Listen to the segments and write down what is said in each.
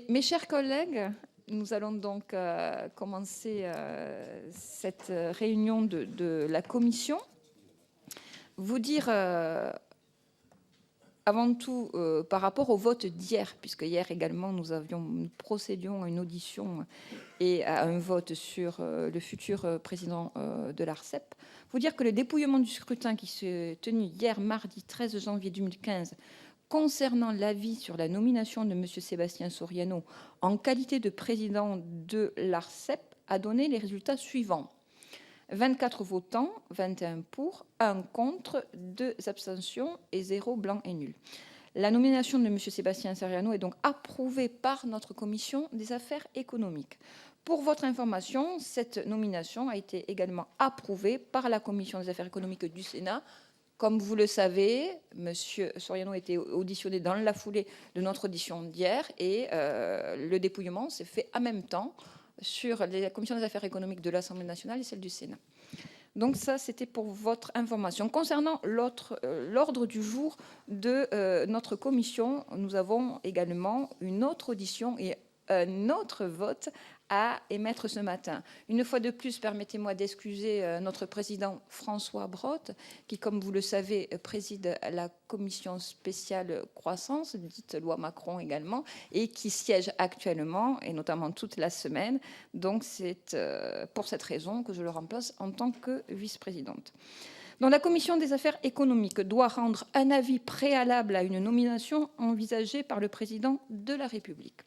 Mes chers collègues, nous allons donc commencer cette réunion de la commission. Vous dire avant tout par rapport au vote d'hier, puisque hier également nous procédions à une audition et à un vote sur le futur président de l'ARCEP, vous dire que le dépouillement du scrutin qui s'est tenu hier mardi 13 janvier 2015 concernant l'avis sur la nomination de M. Sébastien Soriano en qualité de président de l'ARCEP a donné les résultats suivants. 24 votants, 21 pour, 1 contre, 2 abstentions et 0 blanc et nul. La nomination de M. Sébastien Soriano est donc approuvée par notre commission des affaires économiques. Pour votre information, cette nomination a été également approuvée par la commission des affaires économiques du Sénat. Comme vous le savez, M. Soriano a été auditionné dans la foulée de notre audition d'hier et le dépouillement s'est fait en même temps sur la commission des affaires économiques de l'Assemblée nationale et celle du Sénat. Donc ça, c'était pour votre information. Concernant l'ordre du jour de notre commission, nous avons également une autre audition et un autre vote à émettre ce matin. Une fois de plus, permettez-moi d'excuser notre président François Brotte, qui, comme vous le savez, préside la commission spéciale croissance, dite loi Macron également, et qui siège actuellement, et notamment toute la semaine. Donc c'est pour cette raison que je le remplace en tant que vice-présidente. Donc, la commission des affaires économiques doit rendre un avis préalable à une nomination envisagée par le président de la République.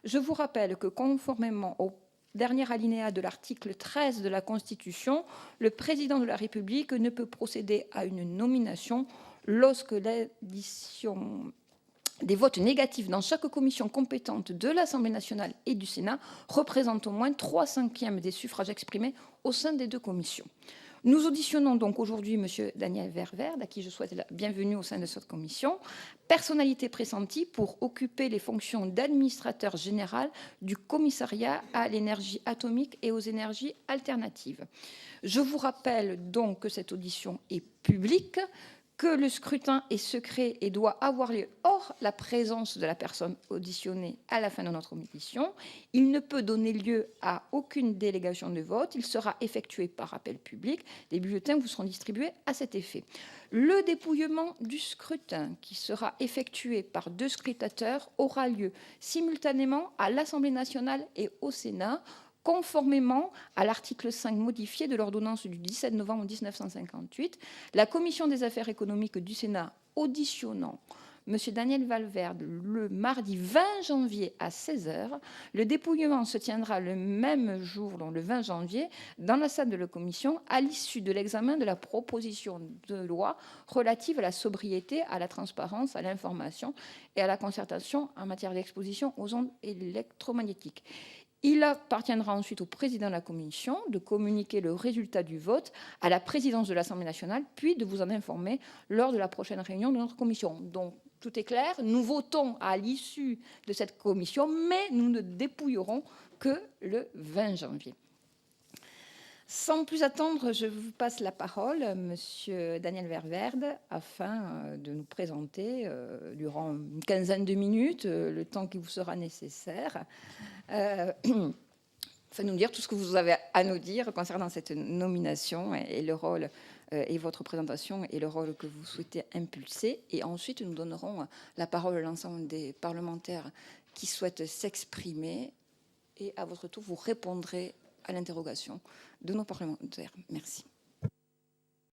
Je vous rappelle que conformément au dernier alinéa de l'article 13 de la Constitution, le président de la République ne peut procéder à une nomination lorsque l'addition des votes négatifs dans chaque commission compétente de l'Assemblée nationale et du Sénat représente au moins 3/5 des suffrages exprimés au sein des deux commissions. Nous auditionnons donc aujourd'hui M. Daniel Ververde, à qui je souhaite la bienvenue au sein de cette commission, personnalité pressentie pour occuper les fonctions d'administrateur général du commissariat à l'énergie atomique et aux énergies alternatives. Je vous rappelle donc que cette audition est publique, que le scrutin est secret et doit avoir lieu hors la présence de la personne auditionnée à la fin de notre audition. Il ne peut donner lieu à aucune délégation de vote. Il sera effectué par appel public. Les bulletins vous seront distribués à cet effet. Le dépouillement du scrutin, qui sera effectué par 2 scrutateurs, aura lieu simultanément à l'Assemblée nationale et au Sénat, conformément à l'article 5 modifié de l'ordonnance du 17 novembre 1958, la commission des affaires économiques du Sénat auditionnant M. Daniel Ververde le mardi 20 janvier à 16h. Le dépouillement se tiendra le même jour, donc le 20 janvier, dans la salle de la commission, à l'issue de l'examen de la proposition de loi relative à la sobriété, à la transparence, à l'information et à la concertation en matière d'exposition aux ondes électromagnétiques. Il appartiendra ensuite au président de la commission de communiquer le résultat du vote à la présidence de l'Assemblée nationale, puis de vous en informer lors de la prochaine réunion de notre commission. Donc, tout est clair. Nous votons à l'issue de cette commission, mais nous ne dépouillerons que le 20 janvier. Sans plus attendre, je vous passe la parole, Monsieur Daniel Ververde, afin de nous présenter, durant une quinzaine de minutes, le temps qui vous sera nécessaire, enfin nous dire tout ce que vous avez à nous dire concernant cette nomination et le rôle et votre présentation et le rôle que vous souhaitez impulser. Et ensuite, nous donnerons la parole à l'ensemble des parlementaires qui souhaitent s'exprimer. Et à votre tour, vous répondrez à l'interrogation de nos parlementaires. Merci.